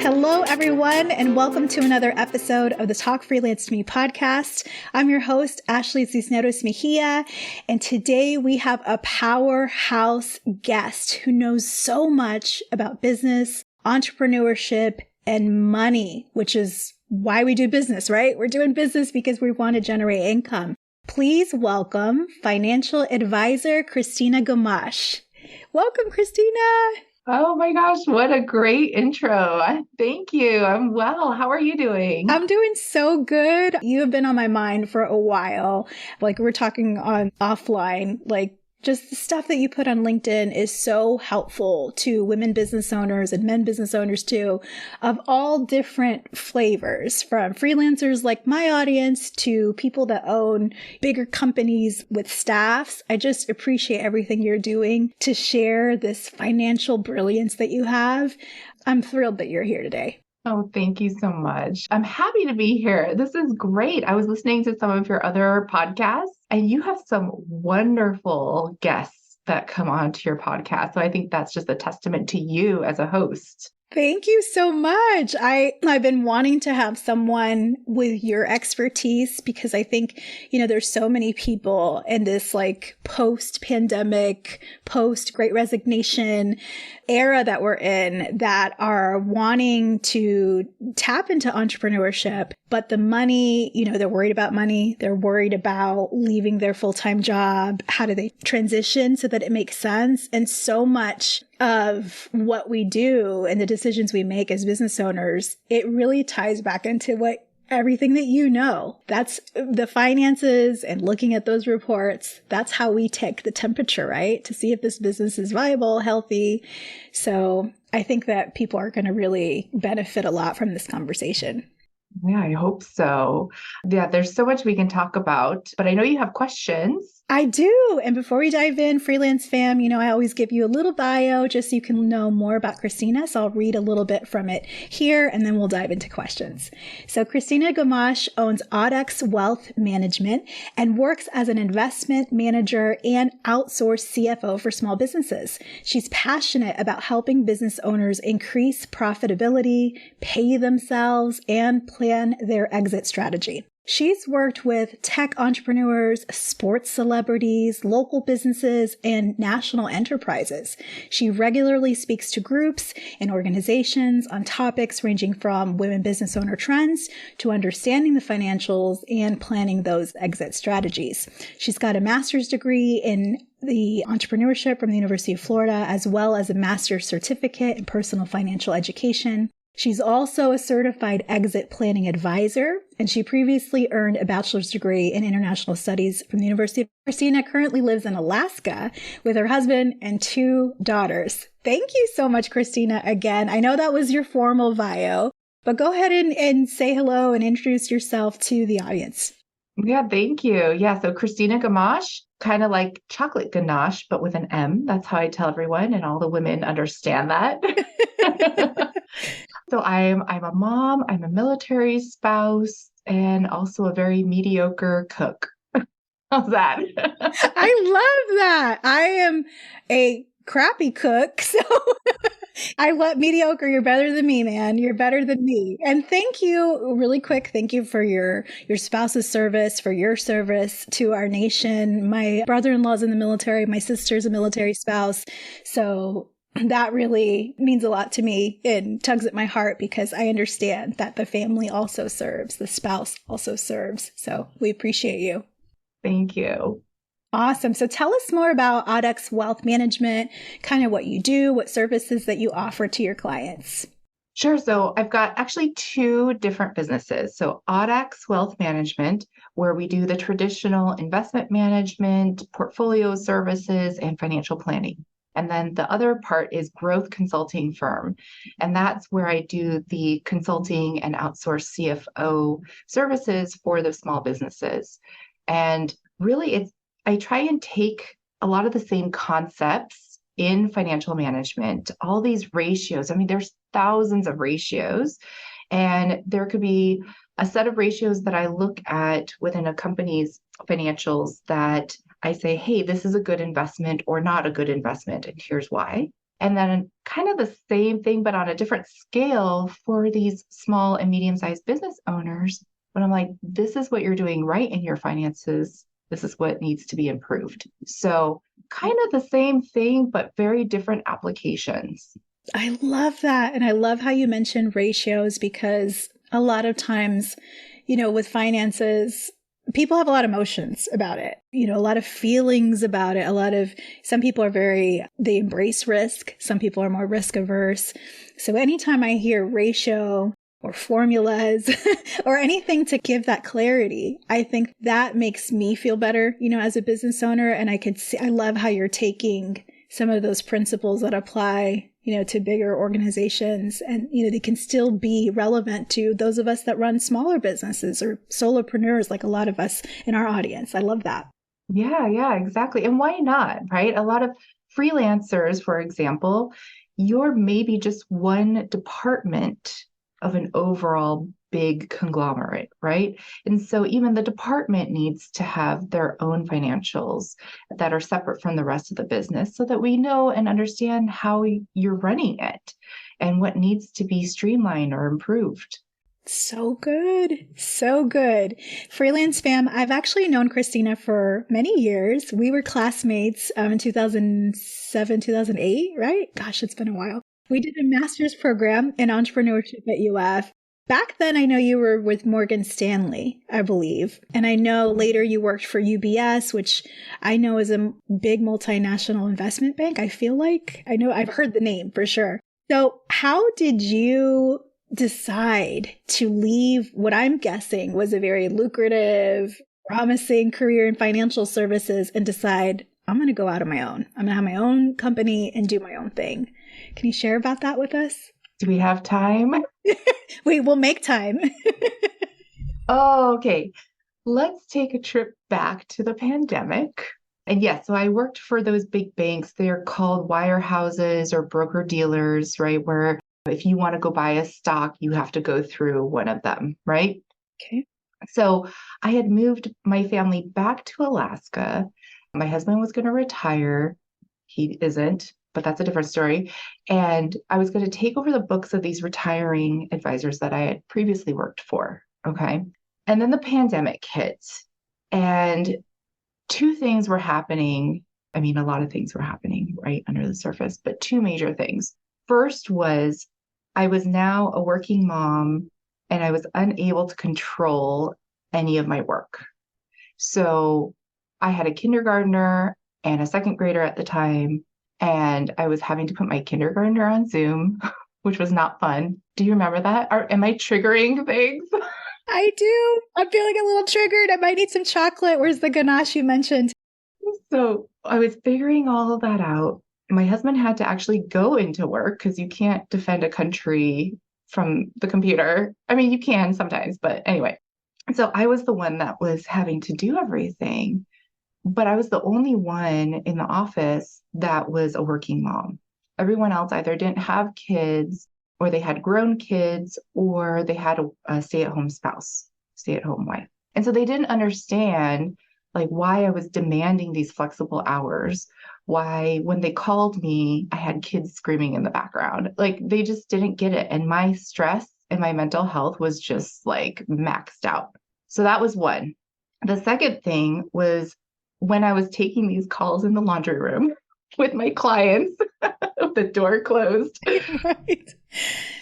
Hello, everyone, and welcome to another episode of the Talk Freelance to Me podcast. I'm your host, Ashley Cisneros Mejia, and today we have a powerhouse guest who knows so much about business, entrepreneurship, and money, which is why we do business, right? We're doing business because we want to generate income. Please welcome financial advisor, Christina Gamache. Welcome, Christina. Oh my gosh, what a great intro. Thank you. I'm well. How are you doing? I'm doing so good. You have been on my mind for a while. Like we're talking on offline, like just the stuff that you put on LinkedIn is so helpful to women business owners and men business owners too, of all different flavors, from freelancers like my audience to people that own bigger companies with staffs. I just appreciate everything you're doing to share this financial brilliance that you have. I'm thrilled that you're here today. Oh, thank you so much. I'm happy to be here. This is great. I was listening to some of your other podcasts, and you have some wonderful guests that come on to your podcast. So I think that's just a testament to you as a host. Thank you so much. I've been wanting to have someone with your expertise because I think, there's so many people in this like post-pandemic, post-Great Resignation era that we're in that are wanting to tap into entrepreneurship, but the money, they're worried about money. They're worried about leaving their full-time job. How do they transition so that it makes sense? And so much of what we do and the decisions we make as business owners, it really ties back into everything that that's the finances and looking at those reports. That's how we take the temperature, right? To see if this business is viable, healthy. So I think that people are going to really benefit a lot from this conversation. Yeah, I hope so. Yeah, there's so much we can talk about, but I know you have questions. I do. And before we dive in, Freelance fam, I always give you a little bio just so you can know more about Christina. So I'll read a little bit from it here and then we'll dive into questions. So Christina Gamache owns Audax Wealth Management and works as an investment manager and outsourced CFO for small businesses. She's passionate about helping business owners increase profitability, pay themselves, and plan their exit strategy. She's worked with tech entrepreneurs, sports celebrities, local businesses, and national enterprises. She regularly speaks to groups and organizations on topics ranging from women business owner trends to understanding the financials and planning those exit strategies. She's got a master's degree in the entrepreneurship from the University of Florida, as well as a master's certificate in personal financial education. She's also a certified exit planning advisor, and she previously earned a bachelor's degree in international studies from the University of Christina currently lives in Alaska with her husband and 2 daughters. Thank you so much, Christina, again. I know that was your formal bio, but go ahead and say hello and introduce yourself to the audience. Yeah, thank you. Yeah, so Christina Gamache, kind of like chocolate ganache, but with an M. That's how I tell everyone, and all the women understand that. So I'm a mom, I'm a military spouse, and also a very mediocre cook. How's that? I love that. I am a crappy cook, so I love mediocre. You're better than me, man. You're better than me. And thank you, really quick, thank you for your spouse's service, for your service to our nation. My brother-in-law's in the military. My sister's a military spouse. So that really means a lot to me and tugs at my heart because I understand that the family also serves, the spouse also serves. So we appreciate you. Thank you. Awesome. So tell us more about Audax Wealth Management, kind of what you do, what services that you offer to your clients. Sure. So I've got actually 2 different businesses. So Audax Wealth Management, where we do the traditional investment management, portfolio services, and financial planning. And then the other part is growth consulting firm. And that's where I do the consulting and outsourced CFO services for the small businesses. And really I try and take a lot of the same concepts in financial management, all these ratios. I mean, there's thousands of ratios, and there could be a set of ratios that I look at within a company's financials that I say, hey, this is a good investment or not a good investment, and here's why. And then kind of the same thing, but on a different scale for these small and medium-sized business owners. But I'm like, this is what you're doing right in your finances. This is what needs to be improved. So kind of the same thing, but very different applications. I love that. And I love how you mentioned ratios because a lot of times, with finances, people have a lot of emotions about it, a lot of feelings about it. Some people they embrace risk. Some people are more risk averse. So anytime I hear ratio or formulas or anything to give that clarity, I think that makes me feel better, as a business owner. And I love how you're taking some of those principles that apply to bigger organizations. And, they can still be relevant to those of us that run smaller businesses or solopreneurs, like a lot of us in our audience. I love that. Yeah, exactly. And why not, right? A lot of freelancers, for example, you're maybe just one department of an overall big conglomerate, right? And so even the department needs to have their own financials that are separate from the rest of the business so that we know and understand how you're running it and what needs to be streamlined or improved. So good. So good. Freelance fam, I've actually known Christina for many years. We were classmates in 2007, 2008, right? Gosh, it's been a while. We did a master's program in entrepreneurship at UF. Back then, I know you were with Morgan Stanley, I believe. And I know later you worked for UBS, which I know is a big multinational investment bank. I feel like I've heard the name for sure. So how did you decide to leave what I'm guessing was a very lucrative, promising career in financial services and decide I'm going to go out on my own. I'm going to have my own company and do my own thing. Can you share about that with us? Do we have time? We will make time. Oh, okay. Let's take a trip back to the pandemic. And yes, so I worked for those big banks. They're called wirehouses or broker dealers, right? Where if you want to go buy a stock, you have to go through one of them, right? Okay. So I had moved my family back to Alaska. My husband was going to retire. He isn't, but that's a different story. And I was going to take over the books of these retiring advisors that I had previously worked for. Okay. And then the pandemic hit, and two things were happening. I mean, a lot of things were happening right under the surface, but two major things. First was I was now a working mom and I was unable to control any of my work. So I had a kindergartner and a second grader at the time, and I was having to put my kindergartner on Zoom, which was not fun. Do you remember that? Am I triggering things? I do. I'm feeling a little triggered. I might need some chocolate. Where's the ganache you mentioned? So I was figuring all of that out. My husband had to actually go into work because you can't defend a country from the computer. I mean, you can sometimes, but anyway. So I was the one that was having to do everything, but I was the only one in the office that was a working mom. Everyone else either didn't have kids or they had grown kids or they had a stay-at-home spouse, stay-at-home wife. And so they didn't understand like why I was demanding these flexible hours, why when they called me, I had kids screaming in the background. Like they just didn't get it. And my stress and my mental health was just like maxed out. So that was one. The second thing was when I was taking these calls in the laundry room with my clients, the door closed. Right.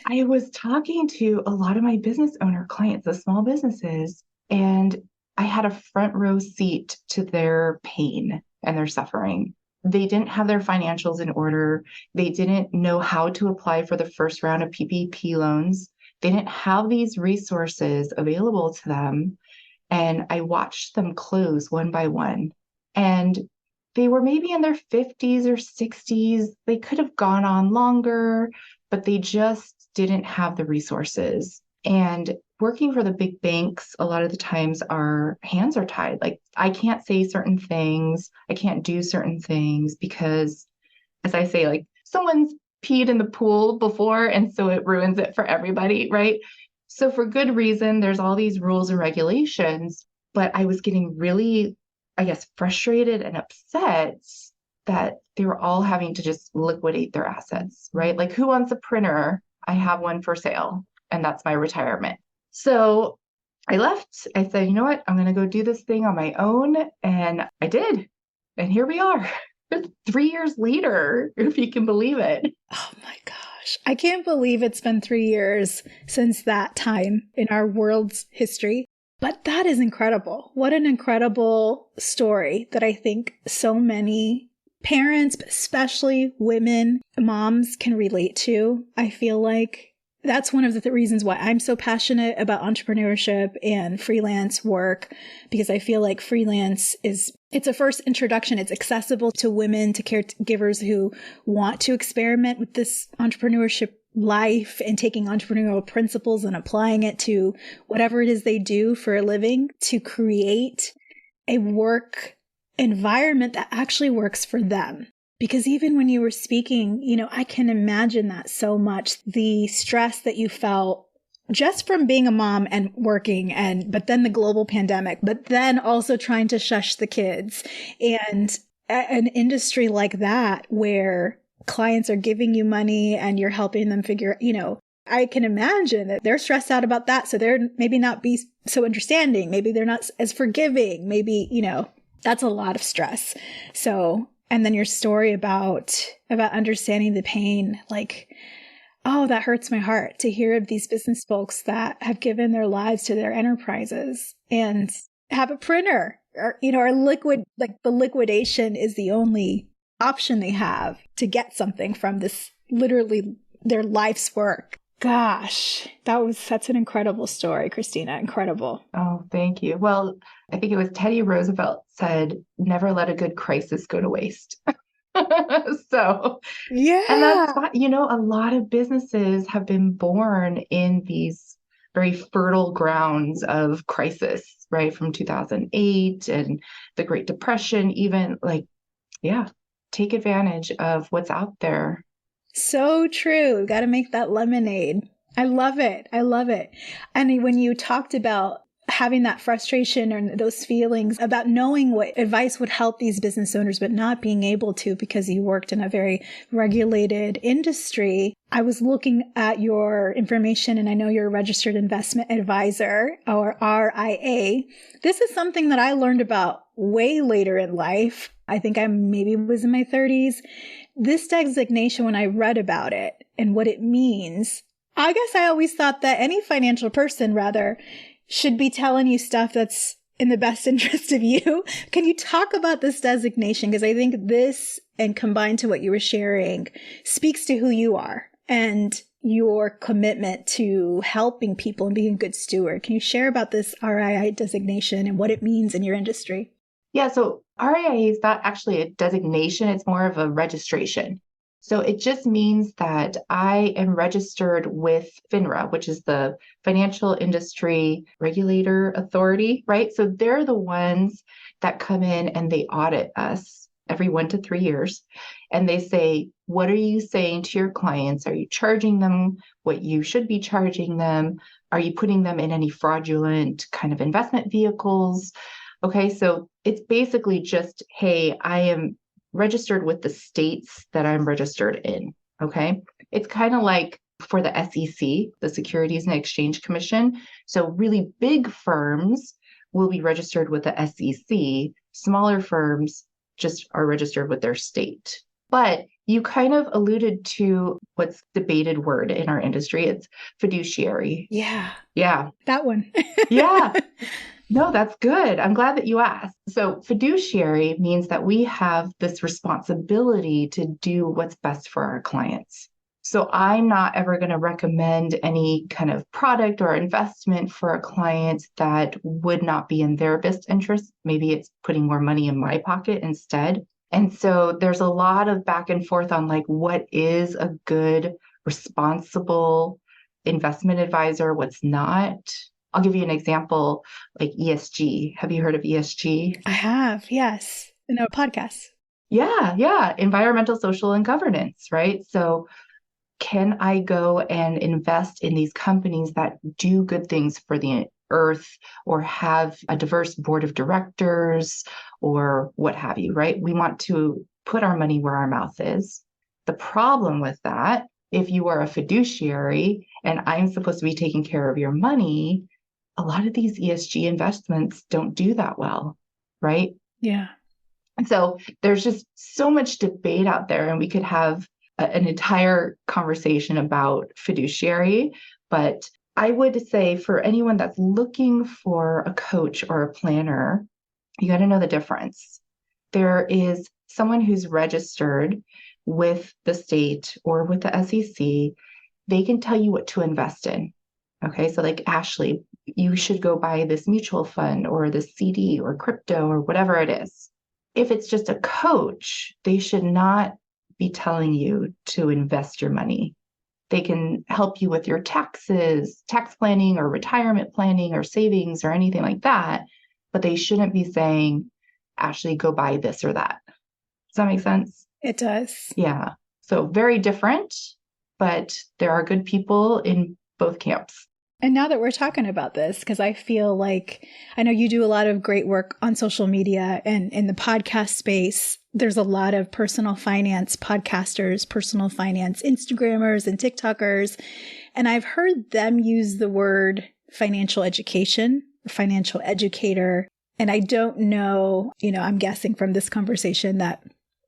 I was talking to a lot of my business owner clients, the small businesses, and I had a front row seat to their pain and their suffering. They didn't have their financials in order. They didn't know how to apply for the first round of PPP loans. They didn't have these resources available to them. And I watched them close one by one. And they were maybe in their 50s or 60s. They could have gone on longer, but they just didn't have the resources. And working for the big banks, a lot of the times our hands are tied. Like I can't say certain things. I can't do certain things because, as I say, like someone's peed in the pool before, and so it ruins it for everybody, right? So for good reason, there's all these rules and regulations, but I was getting really I guess, frustrated and upset that they were all having to just liquidate their assets, right? Like, who wants a printer? I have one for sale, and that's my retirement. So I left. I said, you know what? I'm going to go do this thing on my own. And I did. And here we are 3 years later, if you can believe it. Oh my gosh. I can't believe it's been 3 years since that time in our world's history. But that is incredible. What an incredible story that I think so many parents, especially women, moms, can relate to. I feel like that's one of the reasons why I'm so passionate about entrepreneurship and freelance work, because I feel like freelance it's a first introduction. It's accessible to women, to caregivers who want to experiment with this entrepreneurship life and taking entrepreneurial principles and applying it to whatever it is they do for a living, to create a work environment that actually works for them. Because even when you were speaking, I can imagine that so much, the stress that you felt just from being a mom and working, but then the global pandemic, but then also trying to shush the kids, and an industry like that where clients are giving you money and you're helping them figure, I can imagine that they're stressed out about that. So they're maybe not be so understanding. Maybe they're not as forgiving. Maybe, that's a lot of stress. So, and then your story about understanding the pain, like, oh, that hurts my heart to hear of these business folks that have given their lives to their enterprises and have a printer or liquid, like the liquidation is the only option they have to get something from this, literally their life's work. Gosh, that's an incredible story, Christina. Incredible. Oh, thank you. Well, I think it was Teddy Roosevelt said, never let a good crisis go to waste. So, yeah. And that's why, a lot of businesses have been born in these very fertile grounds of crisis, right? From 2008 and the Great Depression, even take advantage of what's out there. So true. We've got to make that lemonade. I love it. I love it. And when you talked about having that frustration or those feelings about knowing what advice would help these business owners, but not being able to because you worked in a very regulated industry, I was looking at your information, and I know you're a registered investment advisor, or RIA. This is something that I learned about way later in life. I think I maybe was in my 30s. This designation, when I read about it and what it means, I guess I always thought that any financial person, rather, should be telling you stuff that's in the best interest of you. Can you talk about this designation? Because I think this, and combined to what you were sharing, speaks to who you are and your commitment to helping people and being a good steward. Can you share about this RIA designation and what it means in your industry? Yeah, so RIA is not actually a designation, it's more of a registration. So it just means that I am registered with FINRA, which is the Financial Industry Regulator Authority, right? So they're the ones that come in and they audit us every 1 to 3 years. And they say, what are you saying to your clients? Are you charging them what you should be charging them? Are you putting them in any fraudulent kind of investment vehicles? Okay, so it's basically just, hey, I am registered with the states that I'm registered in. Okay, it's kind of like for the SEC, the Securities and Exchange Commission. So really big firms will be registered with the SEC. Smaller firms just are registered with their state. But you kind of alluded to what's debated word in our industry. It's fiduciary. Yeah. Yeah. That one. Yeah. No, that's good. I'm glad that you asked. So fiduciary means that we have this responsibility to do what's best for our clients. So I'm not ever going to recommend any kind of product or investment for a client that would not be in their best interest. Maybe it's putting more money in my pocket instead. And so there's a lot of back and forth on like, what is a good, responsible investment advisor, what's not. I'll give you an example, like ESG. Have you heard of ESG? I have, yes, in a podcast. Yeah. Environmental, social, and governance, right? So can I go and invest in these companies that do good things for the earth or have a diverse board of directors or what have you, right? We want to put our money where our mouth is. The problem with that, if you are a fiduciary and I'm supposed to be taking care of your money, a lot of these ESG investments don't do that well, right? Yeah. And so there's just so much debate out there, and we could have an entire conversation about fiduciary. But I would say for anyone that's looking for a coach or a planner, you got to know the difference. There is someone who's registered with the state or with the SEC. They can tell you what to invest in. Okay, so like Ashley, you should go buy this mutual fund or this CD or crypto or whatever it is. If it's just a coach, they should not be telling you to invest your money. They can help you with your taxes, tax planning or retirement planning or savings or anything like that, but they shouldn't be saying, Ashley, go buy this or that. Does that make sense? It does. Yeah. So very different, but there are good people in both camps. And now that we're talking about this, because I feel like I know you do a lot of great work on social media and in the podcast space, there's a lot of personal finance podcasters, personal finance Instagrammers and TikTokers. And I've heard them use the word financial education, financial educator. And I don't know, I'm guessing from this conversation that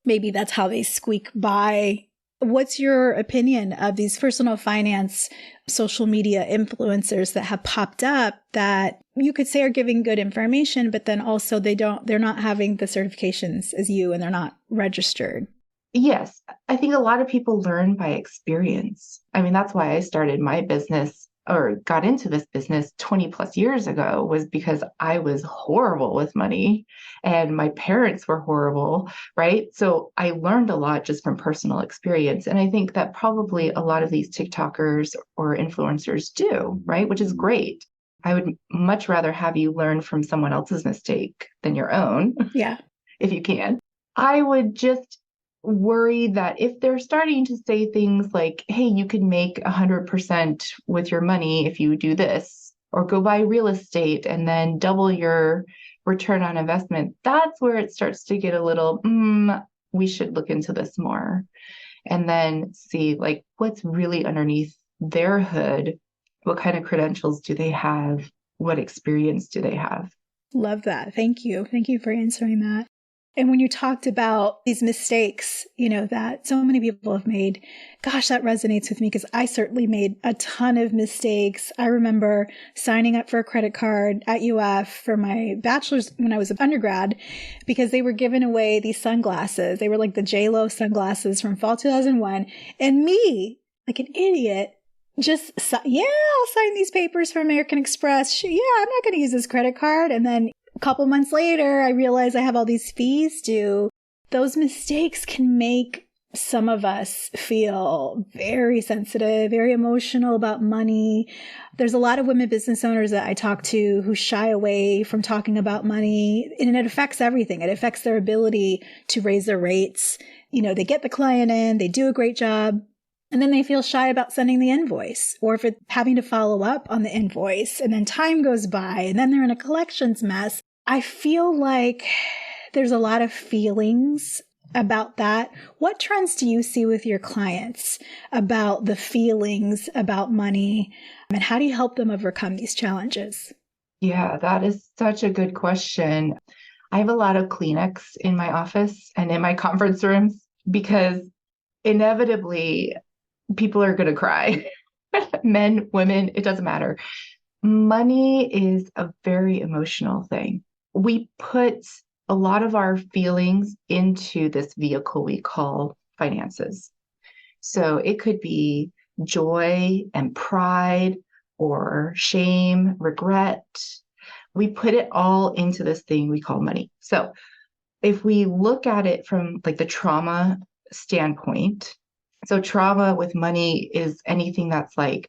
maybe that's how they squeak by. What's your opinion of these personal finance social media influencers that have popped up that you could say are giving good information, but then also they're not having the certifications as you and they're not registered? Yes, I think a lot of people learn by experience. I mean, that's why I started my business or got into this business 20 plus years ago, was because I was horrible with money and my parents were horrible, right? So I learned a lot just from personal experience. And I think that probably a lot of these TikTokers or influencers do, right? Which is great. I would much rather have you learn from someone else's mistake than your own. Yeah. If you can. I would just worry that if they're starting to say things like, hey, you can make 100% with your money if you do this, or go buy real estate and then double your return on investment, that's where it starts to get a little, we should look into this more. And then see like what's really underneath their hood. What kind of credentials do they have? What experience do they have? Love that. Thank you. Thank you for answering that. And when you talked about these mistakes, that so many people have made, gosh, that resonates with me because I certainly made a ton of mistakes. I remember signing up for a credit card at UF for my bachelor's when I was an undergrad because they were giving away these sunglasses. They were like the J-Lo sunglasses from fall 2001. And me, like an idiot, just, I'll sign these papers for American Express. Yeah, I'm not going to use this credit card. And then a couple months later, I realize I have all these fees due. Those mistakes can make some of us feel very sensitive, very emotional about money. There's a lot of women business owners that I talk to who shy away from talking about money, and it affects everything. It affects their ability to raise their rates. They get the client in, they do a great job, and then they feel shy about sending the invoice or if it's having to follow up on the invoice, and then time goes by and then they're in a collections mess. I feel like there's a lot of feelings about that. What trends do you see with your clients about the feelings about money, and how do you help them overcome these challenges? Yeah, that is such a good question. I have a lot of Kleenex in my office and in my conference rooms because inevitably people are going to cry. Men, women, it doesn't matter. Money is a very emotional thing. We put a lot of our feelings into this vehicle we call finances. So it could be joy and pride or shame, regret. We put it all into this thing we call money. So if we look at it from like the trauma standpoint, so trauma with money is anything that's like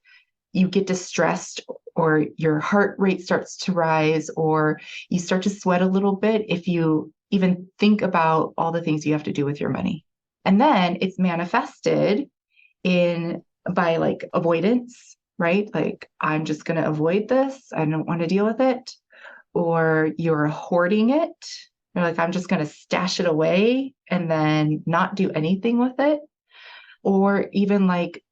you get distressed or your heart rate starts to rise or you start to sweat a little bit if you even think about all the things you have to do with your money. And then it's manifested by like avoidance right? Like, I'm just going to avoid this. I don't want to deal with it. Or you're hoarding it. You're like, I'm just going to stash it away and then not do anything with it. Or even like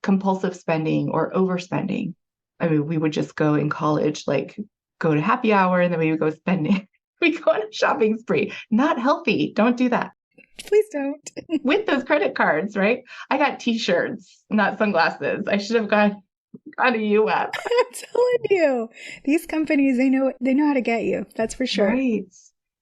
compulsive spending or overspending. I mean, we would just go in college, like go to happy hour and then we would go spending. We go on a shopping spree. Not healthy. Don't do that. Please don't. With those credit cards, right? I got t-shirts, not sunglasses. I should have gone to UF. I'm telling you, these companies, they know how to get you. That's for sure. Right.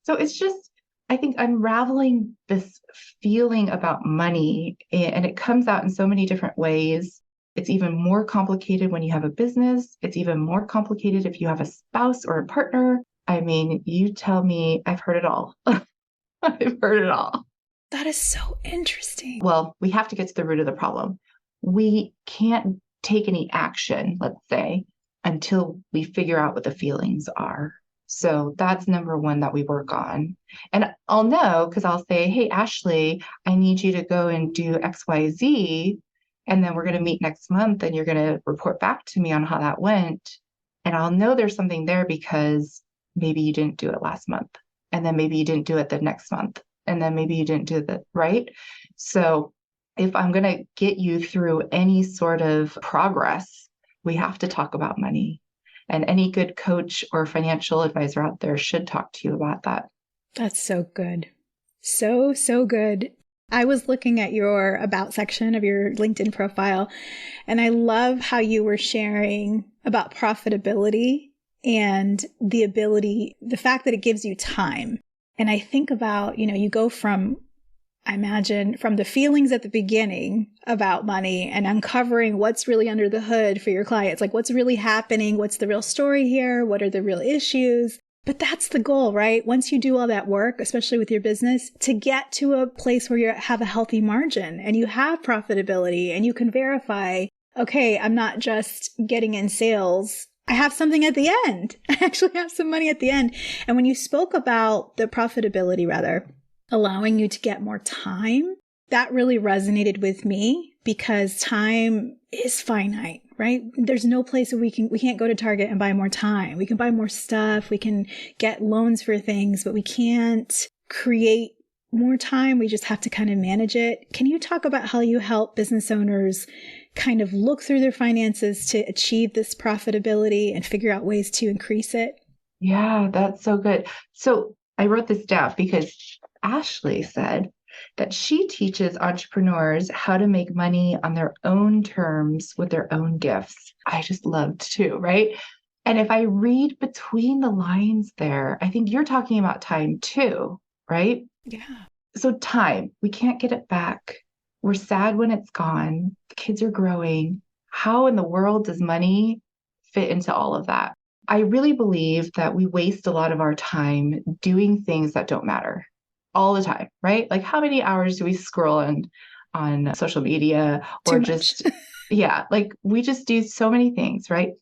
So it's just, I think, unraveling this feeling about money, and it comes out in so many different ways. It's even more complicated when you have a business. It's even more complicated if you have a spouse or a partner. I mean, you tell me, I've heard it all. I've heard it all. That is so interesting. Well, we have to get to the root of the problem. We can't take any action, let's say, until we figure out what the feelings are. So that's number one that we work on. And I'll know because I'll say, hey, Ashley, I need you to go and do XYZ. And then we're going to meet next month and you're going to report back to me on how that went. And I'll know there's something there because maybe you didn't do it last month. And then maybe you didn't do it the next month. And then maybe you didn't do that, right? So if I'm going to get you through any sort of progress, we have to talk about money. And any good coach or financial advisor out there should talk to you about that. That's so good. So, so good. I was looking at your about section of your LinkedIn profile, and I love how you were sharing about profitability and the fact that it gives you time. And I think about, you go from, I imagine, from the feelings at the beginning about money and uncovering what's really under the hood for your clients, like what's really happening, what's the real story here, what are the real issues. But that's the goal, right? Once you do all that work, especially with your business, to get to a place where you have a healthy margin and you have profitability and you can verify, okay, I'm not just getting in sales. I have something at the end. I actually have some money at the end. And when you spoke about the profitability, allowing you to get more time, that really resonated with me because time is finite, right? There's no place where we can't go to Target and buy more time. We can buy more stuff. We can get loans for things, but we can't create more time. We just have to kind of manage it. Can you talk about how you help business owners kind of look through their finances to achieve this profitability and figure out ways to increase it? Yeah, that's so good. So I wrote this down because Ashley said that she teaches entrepreneurs how to make money on their own terms with their own gifts. I just loved too, right? And if I read between the lines there, I think you're talking about time too, right? Yeah. So time, we can't get it back. We're sad when it's gone. The kids are growing. How in the world does money fit into all of that? I really believe that we waste a lot of our time doing things that don't matter all the time, right? Like how many hours do we scroll on social media or just, yeah, like we just do so many things, right?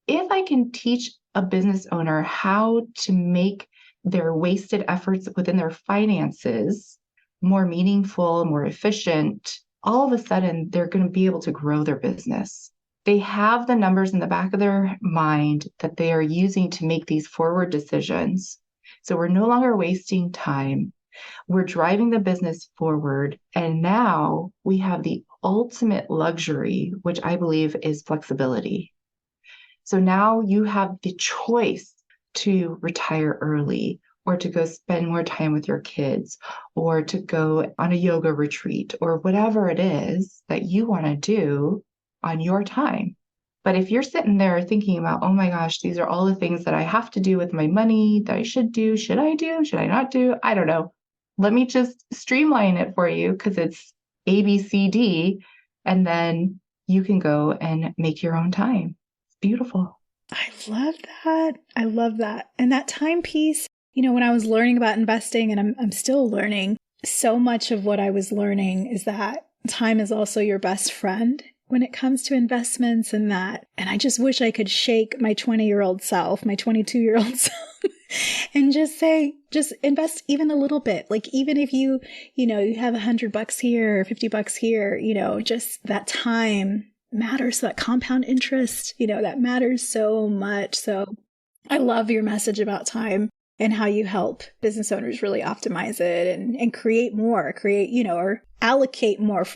If I can teach a business owner how to make their wasted efforts within their finances more meaningful, more efficient, all of a sudden they're going to be able to grow their business. They have the numbers in the back of their mind that they are using to make these forward decisions. So we're no longer wasting time. We're driving the business forward. And now we have the ultimate luxury, which I believe is flexibility. So now you have the choice to retire early or to go spend more time with your kids or to go on a yoga retreat or whatever it is that you want to do on your time. But if you're sitting there thinking about, oh my gosh, these are all the things that I have to do with my money that I should do. Should I do? Should I not do? I don't know. Let me just streamline it for you because it's A, B, C, D. And then you can go and make your own time. It's beautiful. I love that. I love that. And that time piece, when I was learning about investing, and I'm still learning, so much of what I was learning is that time is also your best friend when it comes to investments and that. And I just wish I could shake my 20-year-old self, my 22-year-old self, and just say, just invest even a little bit. Like even if you have $100 here or $50 here, just that time matters. That compound interest, that matters so much. So I love your message about time and how you help business owners really optimize it and create more, or allocate more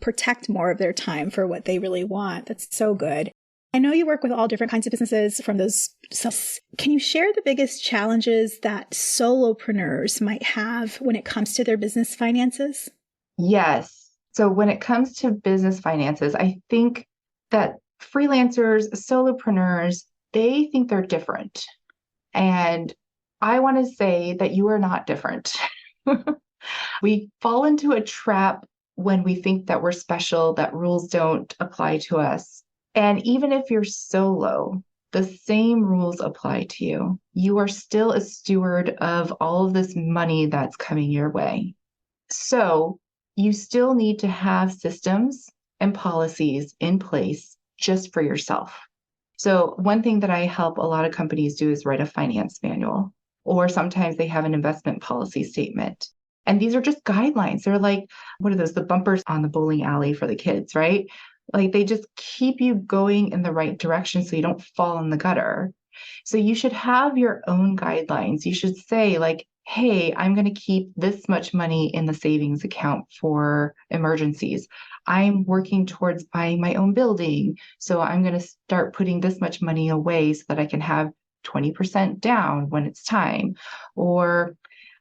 protect more of their time for what they really want. That's so good. I know you work with all different kinds of businesses from those. So can you share the biggest challenges that solopreneurs might have when it comes to their business finances? Yes. So when it comes to business finances, I think that freelancers, solopreneurs, they think they're different. And I want to say that you are not different. We fall into a trap when we think that we're special, that rules don't apply to us. And even if you're solo, the same rules apply to you. You are still a steward of all of this money that's coming your way. So you still need to have systems and policies in place just for yourself. So one thing that I help a lot of companies do is write a finance manual, or sometimes they have an investment policy statement. And these are just guidelines. They're like, what are those? The bumpers on the bowling alley for the kids, right? Like they just keep you going in the right direction so you don't fall in the gutter. So you should have your own guidelines. You should say like, hey, I'm going to keep this much money in the savings account for emergencies. I'm working towards buying my own building. So I'm going to start putting this much money away so that I can have 20% down when it's time. Or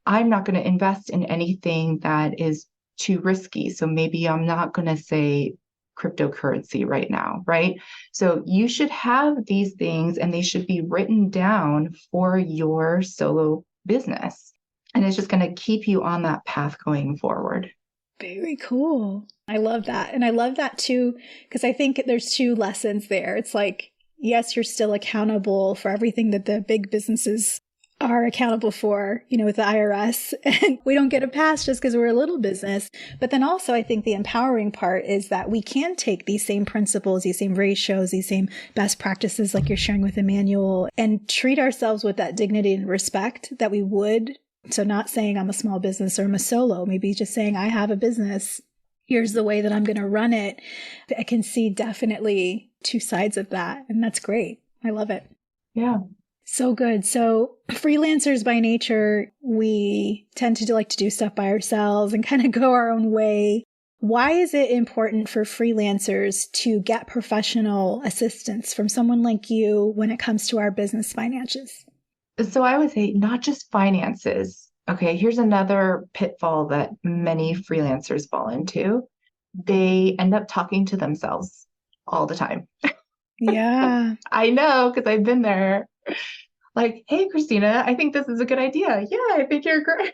I'm not going to invest in anything that is too risky. So maybe I'm not going to say cryptocurrency right now, right? So you should have these things and they should be written down for your solo business. And it's just going to keep you on that path going forward. Very cool. I love that. And I love that too, because I think there's two lessons there. It's like, yes, you're still accountable for everything that the big businesses are accountable for, with the IRS, and we don't get a pass just because we're a little business. But then also I think the empowering part is that we can take these same principles, these same ratios, these same best practices like you're sharing with the manual, and treat ourselves with that dignity and respect that we would. So not saying I'm a small business or I'm a solo, maybe just saying I have a business. Here's the way that I'm going to run it. I can see definitely two sides of that. And that's great. I love it. Yeah. So good. So freelancers by nature, we tend to like to do stuff by ourselves and kind of go our own way. Why is it important for freelancers to get professional assistance from someone like you when it comes to our business finances? So I would say not just finances. Okay, here's another pitfall that many freelancers fall into. They end up talking to themselves all the time. Yeah. I know, because I've been there. Like, hey, Christina, I think this is a good idea. Yeah, I think you're great.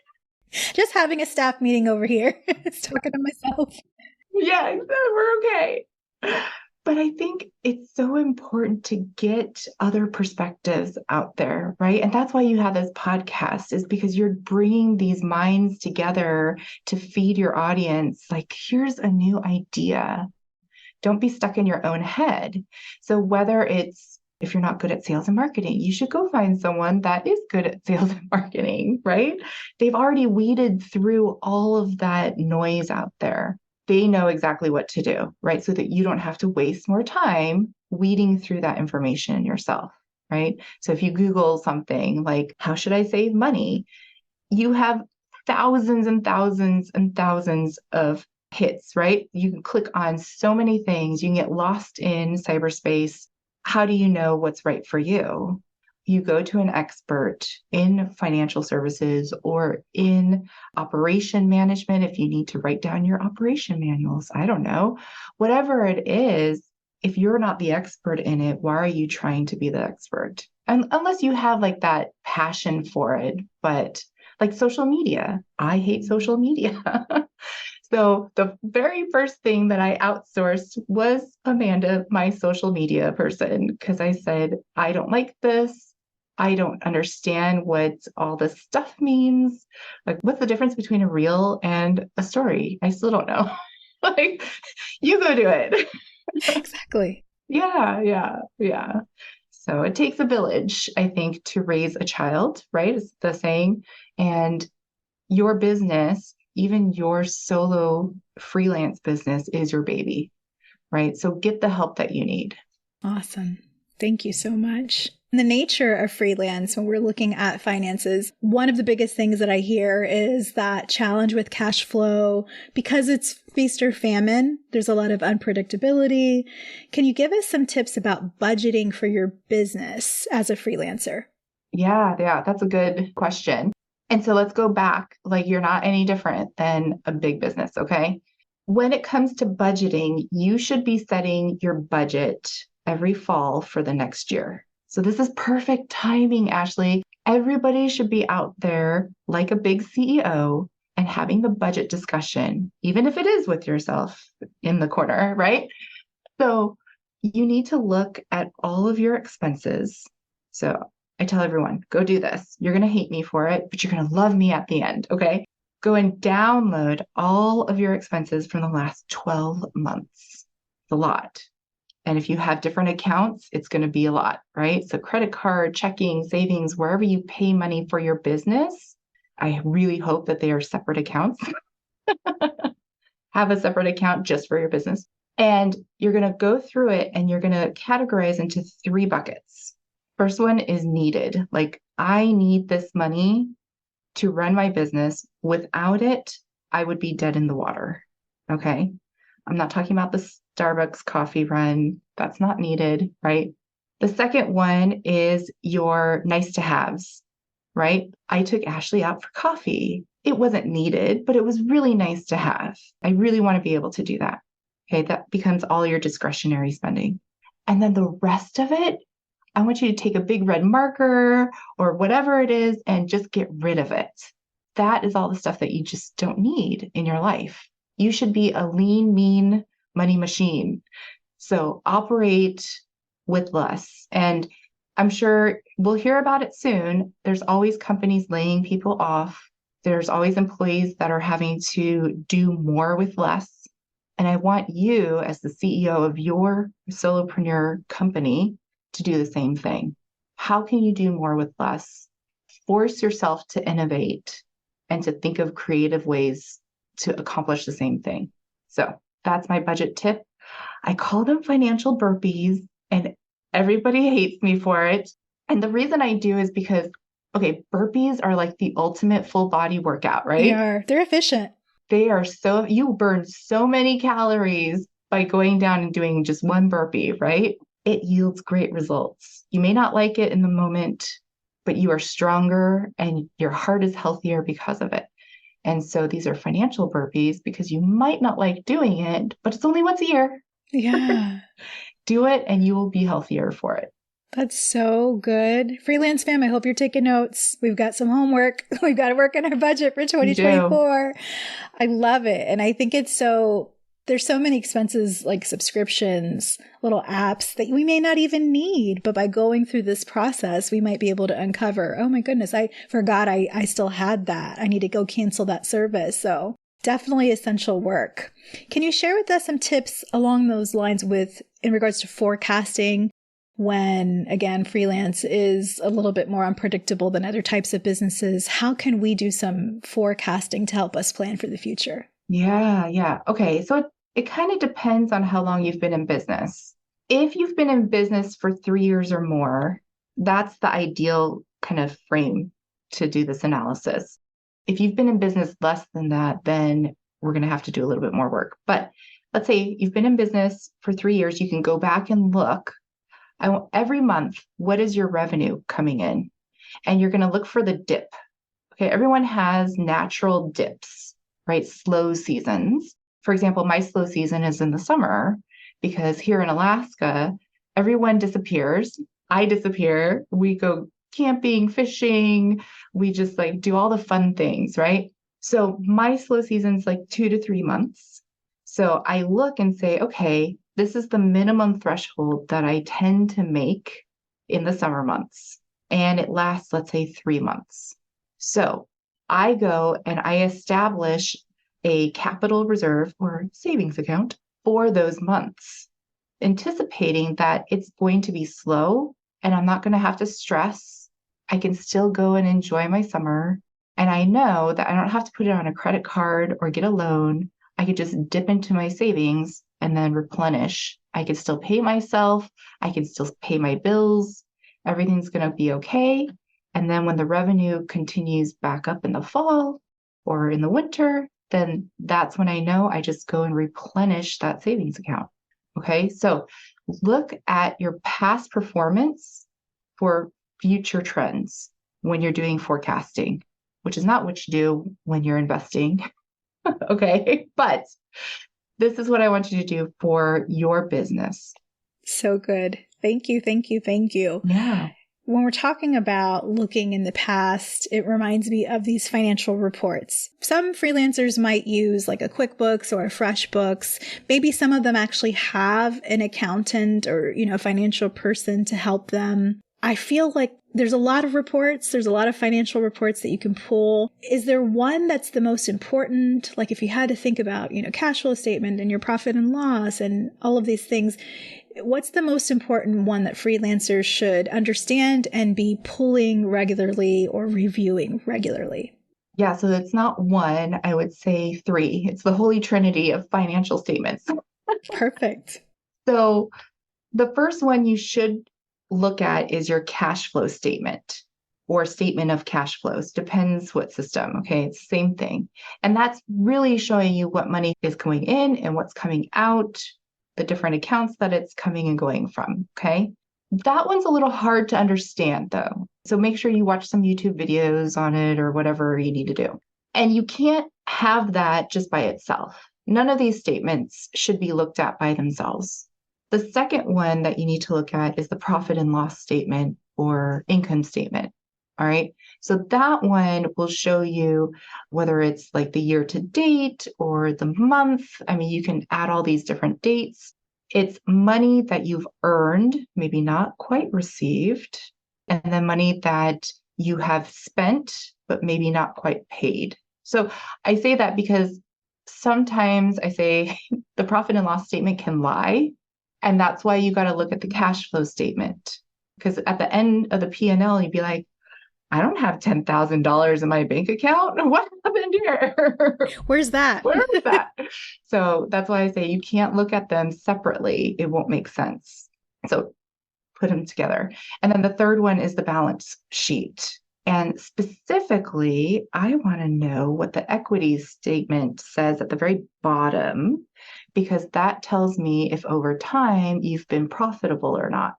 Just having a staff meeting over here. It's talking to myself. Yeah, we're okay. But I think it's so important to get other perspectives out there, right? And that's why you have this podcast, is because you're bringing these minds together to feed your audience. Like, here's a new idea. Don't be stuck in your own head. So whether it's, if you're not good at sales and marketing, you should go find someone that is good at sales and marketing, right? They've already weeded through all of that noise out there. They know exactly what to do, right? So that you don't have to waste more time weeding through that information yourself, right? So if you Google something like, how should I save money? You have thousands and thousands and thousands of hits, right? You can click on so many things. You can get lost in cyberspace. How do you know what's right for you? You go to an expert in financial services or in operation management if you need to write down your operation manuals. I don't know. Whatever it is, if you're not the expert in it, why are you trying to be the expert? And unless you have like that passion for it, but like social media, I hate social media. So the very first thing that I outsourced was Amanda, my social media person, because I said, I don't like this. I don't understand what all this stuff means. Like, what's the difference between a reel and a story? I still don't know. Like, you go do it. Exactly. Yeah. So it takes a village, I think, to raise a child, right? It's the saying. And your business, even your solo freelance business, is your baby, right? So get the help that you need. Awesome. Thank you so much. The nature of freelance, when we're looking at finances, one of the biggest things that I hear is that challenge with cash flow. Because it's feast or famine, there's a lot of unpredictability. Can you give us some tips about budgeting for your business as a freelancer? Yeah, that's a good question. And so let's go back. Like, you're not any different than a big business, okay? When it comes to budgeting, you should be setting your budget every fall for the next year. So this is perfect timing, Ashley. Everybody should be out there like a big CEO and having the budget discussion, even if it is with yourself in the corner, right? So you need to look at all of your expenses. So I tell everyone, go do this. You're going to hate me for it, but you're going to love me at the end, okay? Go and download all of your expenses from the last 12 months. It's a lot. And if you have different accounts, it's going to be a lot, right? So credit card, checking, savings, wherever you pay money for your business, I really hope that they are separate accounts. Have a separate account just for your business. And you're going to go through it and you're going to categorize into 3 buckets. First one is needed. Like, I need this money to run my business. Without it, I would be dead in the water. Okay. I'm not talking about the Starbucks coffee run. That's not needed, right? The second one is your nice to haves, right? I took Ashley out for coffee. It wasn't needed, but it was really nice to have. I really want to be able to do that. Okay. That becomes all your discretionary spending. And then the rest of it, I want you to take a big red marker or whatever it is and just get rid of it. That is all the stuff that you just don't need in your life. You should be a lean, mean money machine. So operate with less. And I'm sure we'll hear about it soon. There's always companies laying people off. There's always employees that are having to do more with less. And I want you, as the CEO of your solopreneur company, to do the same thing. How can you do more with less? Force yourself to innovate and to think of creative ways to accomplish the same thing. So that's my budget tip. I call them financial burpees, and everybody hates me for it. And the reason I do is because, okay, burpees are like the ultimate full body workout, right? They are. They're efficient. They are you burn so many calories by going down and doing just one burpee, right? It yields great results. You may not like it in the moment, but you are stronger and your heart is healthier because of it. And so these are financial burpees because you might not like doing it, but it's only once a year. Yeah. Do it and you will be healthier for it. That's so good. Freelance fam, I hope you're taking notes. We've got some homework. We've got to work on our budget for 2024. I love it. And I think there's so many expenses like subscriptions, little apps that we may not even need. But by going through this process, we might be able to uncover, oh my goodness, I forgot I still had that. I need to go cancel that service. So definitely essential work. Can you share with us some tips along those lines in regards to forecasting when, again, freelance is a little bit more unpredictable than other types of businesses? How can we do some forecasting to help us plan for the future? Yeah. Okay. So it kind of depends on how long you've been in business. If you've been in business for 3 years or more, that's the ideal kind of frame to do this analysis. If you've been in business less than that, then we're going to have to do a little bit more work. But let's say you've been in business for 3 years, you can go back and look. Every month, what is your revenue coming in? And you're going to look for the dip. Okay, everyone has natural dips, right? Slow seasons. For example, my slow season is in the summer because here in Alaska, everyone disappears. I disappear. We go camping, fishing. We just like do all the fun things, right? So my slow season's like 2 to 3 months. So I look and say, okay, this is the minimum threshold that I tend to make in the summer months. And it lasts, let's say, 3 months. So I go and I establish a capital reserve or savings account for those months, anticipating that it's going to be slow and I'm not going to have to stress. I can still go and enjoy my summer. And I know that I don't have to put it on a credit card or get a loan. I could just dip into my savings and then replenish. I can still pay myself. I can still pay my bills. Everything's going to be okay. And then when the revenue continues back up in the fall or in the winter, then that's when I know I just go and replenish that savings account. Okay. So look at your past performance for future trends when you're doing forecasting, which is not what you do when you're investing. Okay. But this is what I want you to do for your business. So good. Thank you. Thank you. Thank you. Yeah. When we're talking about looking in the past, it reminds me of these financial reports. Some freelancers might use like a QuickBooks or a FreshBooks. Maybe some of them actually have an accountant or, financial person to help them. I feel like there's a lot of reports. There's a lot of financial reports that you can pull. Is there one that's the most important? Like if you had to think about, cash flow statement and your profit and loss and all of these things, what's the most important one that freelancers should understand and be pulling regularly or reviewing regularly? Yeah, so it's not one, I would say three. It's the holy trinity of financial statements. Perfect. So the first one you should look at is your cash flow statement or statement of cash flows. Depends what system, okay? It's the same thing. And that's really showing you what money is going in and what's coming out, the different accounts that it's coming and going from, okay? That one's a little hard to understand though. So make sure you watch some YouTube videos on it or whatever you need to do. And you can't have that just by itself. None of these statements should be looked at by themselves. The second one that you need to look at is the profit and loss statement or income statement. All right. So that one will show you whether it's like the year to date or the month. I mean, you can add all these different dates. It's money that you've earned, maybe not quite received, and then money that you have spent, but maybe not quite paid. So I say that because sometimes I say the profit and loss statement can lie. And that's why you got to look at the cash flow statement. Because at the end of the P&L, you'd be like, I don't have $10,000 in my bank account. What happened here? Where's that? Where is that? So that's why I say you can't look at them separately. It won't make sense. So put them together. And then the third one is the balance sheet. And specifically, I want to know what the equity statement says at the very bottom, because that tells me if over time you've been profitable or not.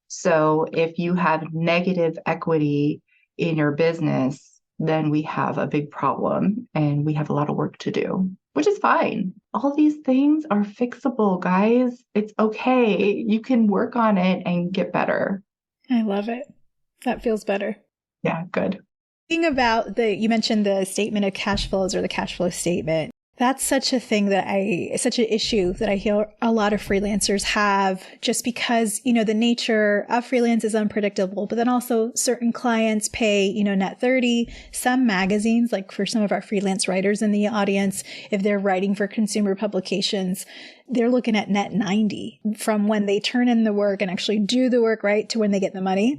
So if you have negative equity in your business, then we have a big problem and we have a lot of work to do, which is fine. All these things are fixable, guys. It's okay. You can work on it and get better. I love it. That feels better. Yeah, good. Thinking about you mentioned the statement of cash flows or the cash flow statement. That's such a thing such an issue that I hear a lot of freelancers have just because, the nature of freelance is unpredictable, but then also certain clients pay, net 30. Some magazines, like for some of our freelance writers in the audience, if they're writing for consumer publications, they're looking at net 90 from when they turn in the work and actually do the work, right, to when they get the money.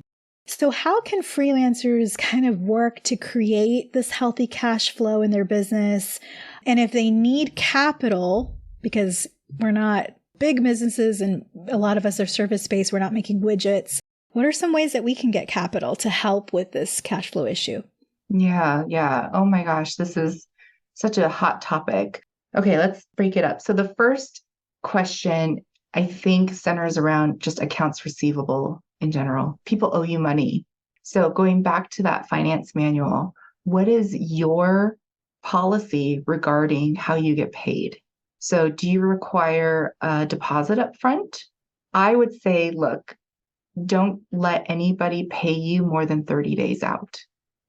So how can freelancers kind of work to create this healthy cash flow in their business? And if they need capital, because we're not big businesses and a lot of us are service-based, we're not making widgets, what are some ways that we can get capital to help with this cash flow issue? Yeah. Oh my gosh, this is such a hot topic. Okay, let's break it up. So the first question, I think, centers around just accounts receivable in general. People owe you money. So going back to that finance manual, what is your policy regarding how you get paid? So do you require a deposit up front? I would say, look, don't let anybody pay you more than 30 days out.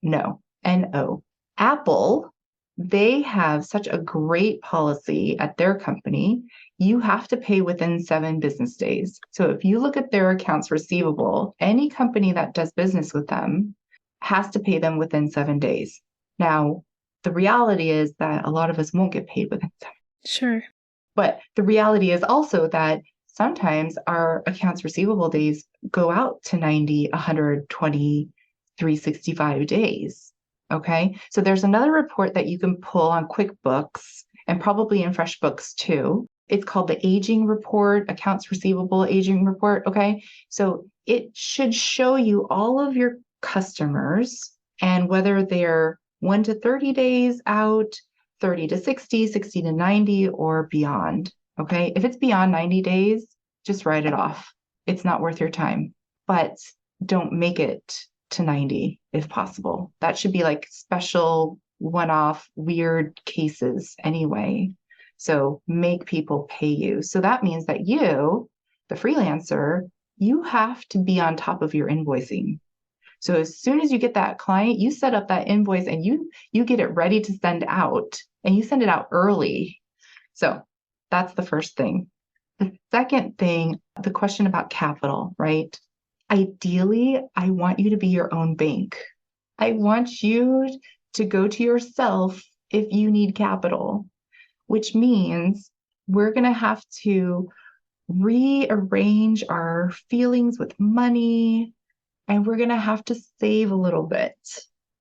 No, N-O. Apple, they have such a great policy at their company. You have to pay within 7 business days. So if you look at their accounts receivable, any company that does business with them has to pay them within 7 days. Now, the reality is that a lot of us won't get paid within 7. Sure. But the reality is also that sometimes our accounts receivable days go out to 90, 120, 365 days. Okay. So there's another report that you can pull on QuickBooks and probably in FreshBooks too. It's called the aging report, accounts receivable aging report. Okay. So it should show you all of your customers and whether they're 1 to 30 days out, 30 to 60, 60 to 90, or beyond. Okay. If it's beyond 90 days, just write it off. It's not worth your time, but don't make it to 90 if possible. That should be like special one-off weird cases anyway. So make people pay you. So that means that you, the freelancer, you have to be on top of your invoicing. So as soon as you get that client, you set up that invoice and you get it ready to send out, and you send it out early. So that's the first thing. The second thing, the question about capital, right? Ideally, I want you to be your own bank. I want you to go to yourself if you need capital, which means we're going to have to rearrange our feelings with money, and we're going to have to save a little bit.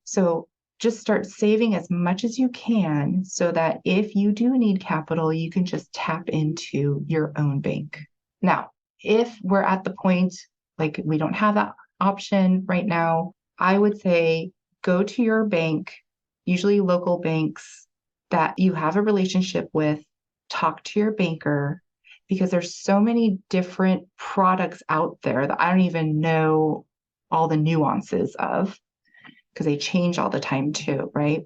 So just start saving as much as you can so that if you do need capital, you can just tap into your own bank. Now, if we're at the point like we don't have that option right now, I would say go to your bank, usually local banks that you have a relationship with, talk to your banker, because there's so many different products out there that I don't even know all the nuances of, because they change all the time too, right?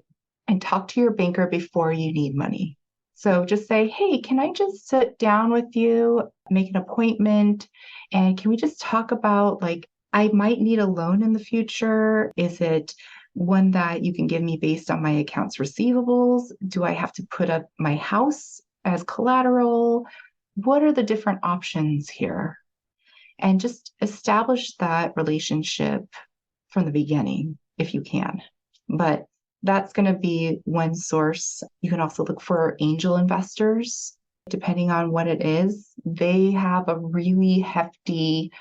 And talk to your banker before you need money. So just say, hey, can I just sit down with you, make an appointment, and can we just talk about, like, I might need a loan in the future. Is it one that you can give me based on my accounts receivables? Do I have to put up my house as collateral? What are the different options here? And just establish that relationship from the beginning if you can. But that's going to be one source. You can also look for angel investors. Depending on what it is, they have a really hefty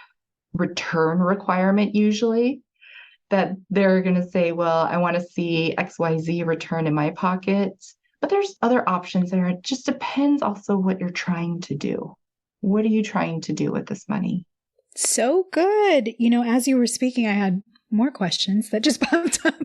return requirement usually, that they're going to say, well, I want to see XYZ return in my pocket. But there's other options there. It just depends also what you're trying to do. What are you trying to do with this money? So good. As you were speaking, I had more questions that just popped up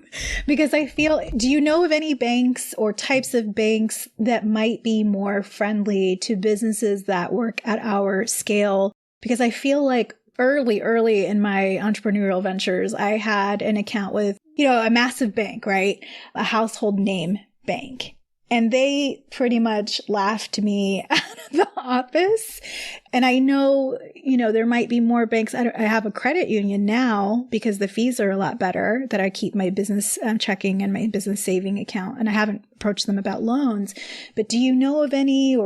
because I feel, do you know of any banks or types of banks that might be more friendly to businesses that work at our scale? Because I feel like early in my entrepreneurial ventures, I had an account with, a massive bank, right? A household name bank. And they pretty much laughed me out of the office. And I know, there might be more banks. I have a credit union now because the fees are a lot better that I keep my business checking and my business saving account. And I haven't approached them about loans. But do you know of any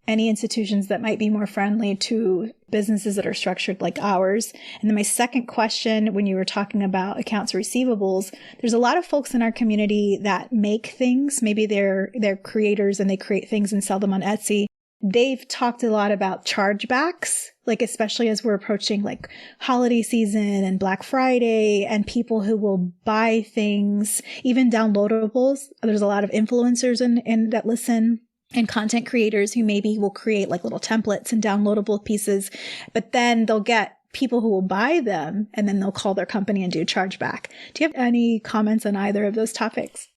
institutions that might be more friendly to businesses that are structured like ours? And then my second question, when you were talking about accounts receivables, there's a lot of folks in our community that make things. Maybe they're creators and they create things and sell them on Etsy. They've talked a lot about chargebacks, like especially as we're approaching like holiday season and Black Friday, and people who will buy things, even downloadables. There's a lot of influencers in that listen, and content creators who maybe will create like little templates and downloadable pieces, but then they'll get people who will buy them and then they'll call their company and do chargeback. Do you have any comments on either of those topics?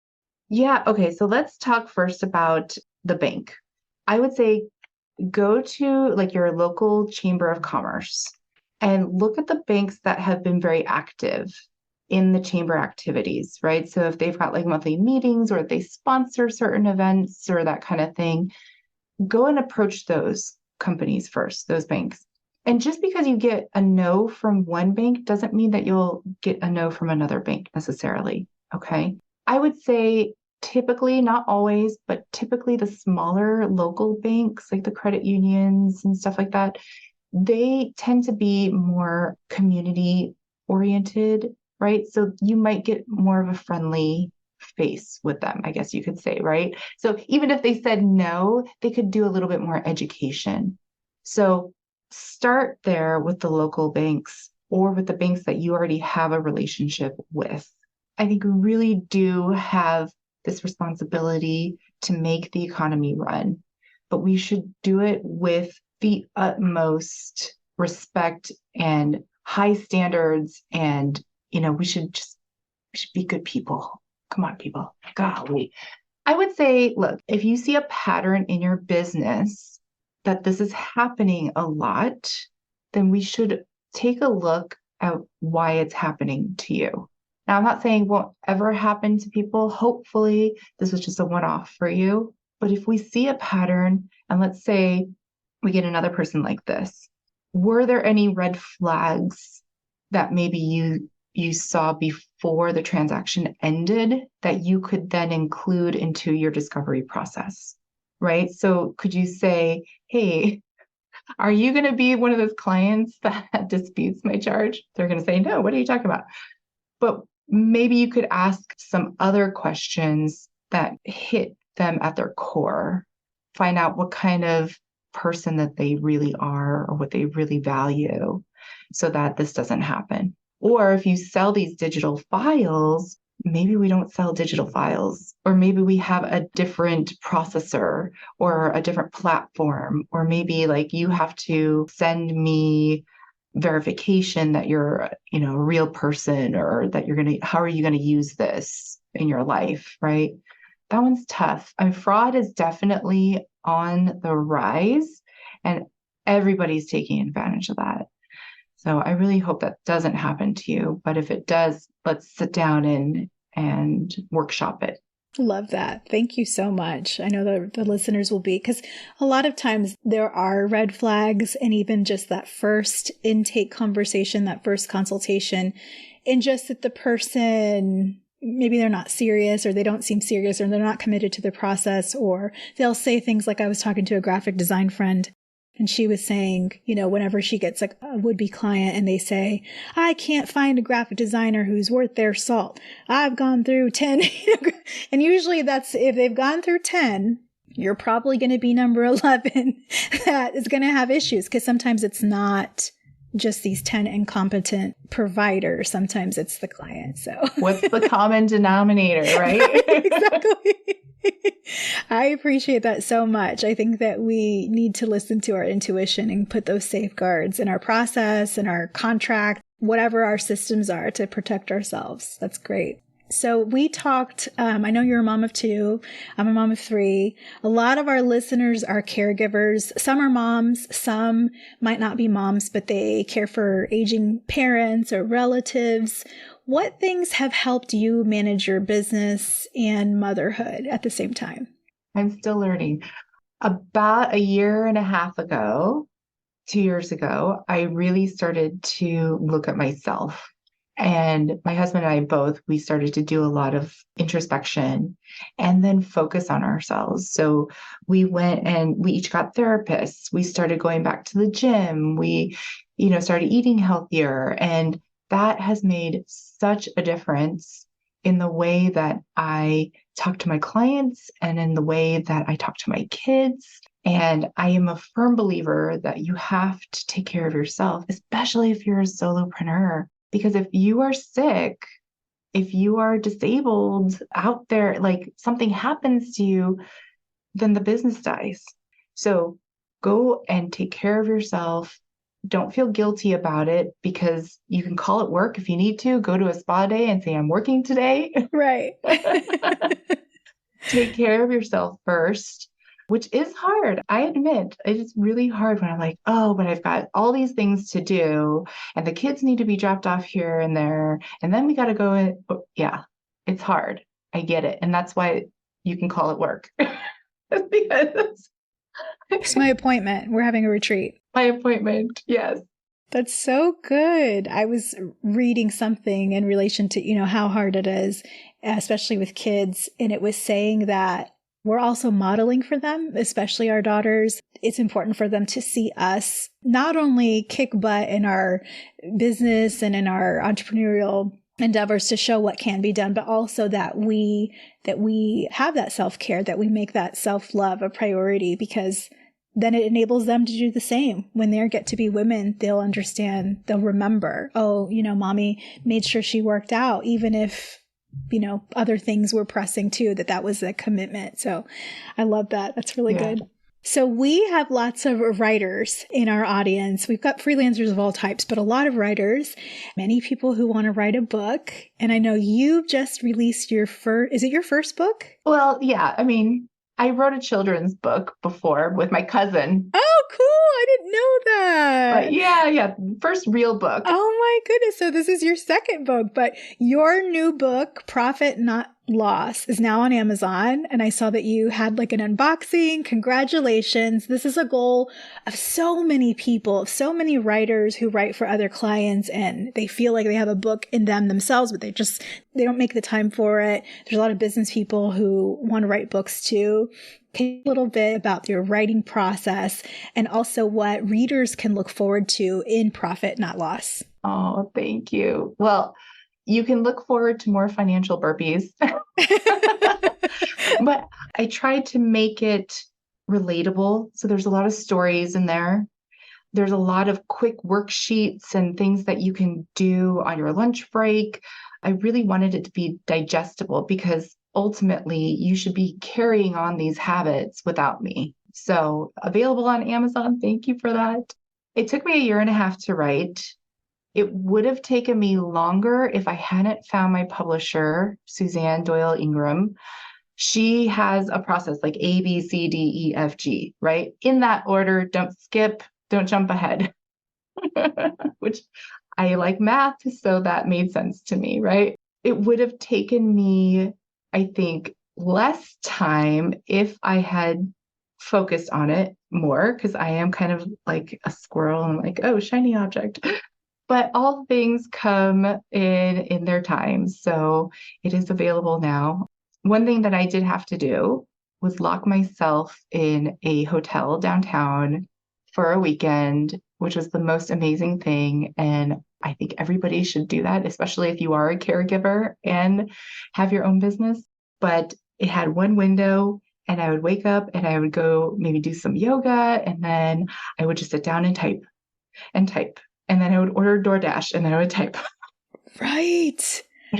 Yeah. Okay. So let's talk first about the bank. I would say go to like your local chamber of commerce and look at the banks that have been very active in the chamber activities, right? So if they've got like monthly meetings or if they sponsor certain events or that kind of thing, go and approach those companies first, those banks. And just because you get a no from one bank doesn't mean that you'll get a no from another bank necessarily, okay? I would say typically, not always, but typically the smaller local banks, like the credit unions and stuff like that, they tend to be more community oriented, right? So you might get more of a friendly face with them, I guess you could say, right? So even if they said no, they could do a little bit more education. So start there with the local banks or with the banks that you already have a relationship with. I think we really do have this responsibility to make the economy run. but we should do it with the utmost respect and high standards. And, we should be good people. Come on, people. Golly. I would say, look, if you see a pattern in your business that this is happening a lot, then we should take a look at why it's happening to you. Now, I'm not saying it won't ever happen to people. Hopefully, this was just a one-off for you. But if we see a pattern, and let's say we get another person like this, were there any red flags that maybe you saw before the transaction ended that you could then include into your discovery process, right? So could you say, hey, are you going to be one of those clients that disputes my charge? They're going to say, no, what are you talking about? But maybe you could ask some other questions that hit them at their core, find out what kind of person that they really are or what they really value so that this doesn't happen. Or if you sell these digital files, maybe we don't sell digital files, or maybe we have a different processor or a different platform, or maybe like you have to send me verification that you're, a real person, or that how are you going to use this in your life, right? That one's tough. And fraud is definitely on the rise, and everybody's taking advantage of that. So I really hope that doesn't happen to you. But if it does, let's sit down and workshop it. Love that. Thank you so much. I know the listeners will be, because a lot of times there are red flags, and even just that first intake conversation, that first consultation, and just that the person, maybe they're not serious, or they don't seem serious, or they're not committed to the process, or they'll say things like, I was talking to a graphic design friend, and she was saying, whenever she gets a would-be client and they say, I can't find a graphic designer who's worth their salt. I've gone through 10. And usually that's, if they've gone through 10, you're probably going to be number 11 that is going to have issues, because sometimes it's not just these 10 incompetent providers. Sometimes it's the client. So what's the common denominator, right? Exactly. I appreciate that so much. I think that we need to listen to our intuition and put those safeguards in our process, in our contract, whatever our systems are to protect ourselves. That's great. So we talked, I know you're a mom of 2. I'm a mom of 3. A lot of our listeners are caregivers. Some are moms. Some might not be moms, but they care for aging parents or relatives. What things have helped you manage your business and motherhood at the same time? I'm still learning. About a year and a half ago, 2 years ago, I really started to look at myself. And my husband and I both, we started to do a lot of introspection and then focus on ourselves. So we went and we each got therapists. We started going back to the gym. We, started eating healthier. And that has made such a difference in the way that I talk to my clients and in the way that I talk to my kids. And I am a firm believer that you have to take care of yourself, especially if you're a solopreneur. Because if you are sick, if you are disabled out there, like something happens to you, then the business dies. So go and take care of yourself. Don't feel guilty about it, because you can call it work if you need to. Go to a spa day and say, I'm working today. Right. Take care of yourself first, which is hard. I admit it's really hard when I'm like, oh, but I've got all these things to do and the kids need to be dropped off here and there. And then we got to go in. Yeah, it's hard. I get it. And that's why you can call it work. Because it's my appointment. We're having a retreat. My appointment. Yes. That's so good. I was reading something in relation to, how hard it is, especially with kids. And it was saying that we're also modeling for them, especially our daughters. It's important for them to see us not only kick butt in our business and in our entrepreneurial endeavors to show what can be done, but also that we have that self-care, that we make that self-love a priority, because then it enables them to do the same. When they get to be women, they'll understand, they'll remember, oh, mommy made sure she worked out, even if, other things were pressing too, that was a commitment. So I love that. That's really good. So we have lots of writers in our audience. We've got freelancers of all types, but a lot of writers, many people who want to write a book. And I know you've just released your is it your first book? Well, yeah. I mean, I wrote a children's book before with my cousin. Oh, cool. I didn't know that. But yeah. First real book. Oh my goodness. So this is your second book, but your new book, Profit Not Loss, is now on Amazon. And I saw that you had like an unboxing. Congratulations. This is a goal of so many people, of so many writers who write for other clients, and they feel like they have a book in them themselves, but they don't make the time for it. There's a lot of business people who want to write books too. Can you a little bit about your writing process and also what readers can look forward to in Profit Not Loss? Oh, thank you. Well, you can look forward to more financial burpees. But I tried to make it relatable. So there's a lot of stories in there. There's a lot of quick worksheets and things that you can do on your lunch break. I really wanted it to be digestible because ultimately you should be carrying on these habits without me. So available on Amazon. Thank you for that. It took me 1.5 years to write. It would have taken me longer if I hadn't found my publisher, Suzanne Doyle Ingram. She has a process like A, B, C, D, E, F, G, right? In that order, don't skip, don't jump ahead, which I like math, so that made sense to me, right? It would have taken me, I think, less time if I had focused on it more, because I am kind of like a squirrel and like, oh, shiny object. But all things come in their time. So it is available now. One thing that I did have to do was lock myself in a hotel downtown for a weekend, which was the most amazing thing. And I think everybody should do that, especially if you are a caregiver and have your own business. But it had one window, and I would wake up and I would go maybe do some yoga, and then I would just sit down and type and type. And then I would order DoorDash and then I would type. Right. But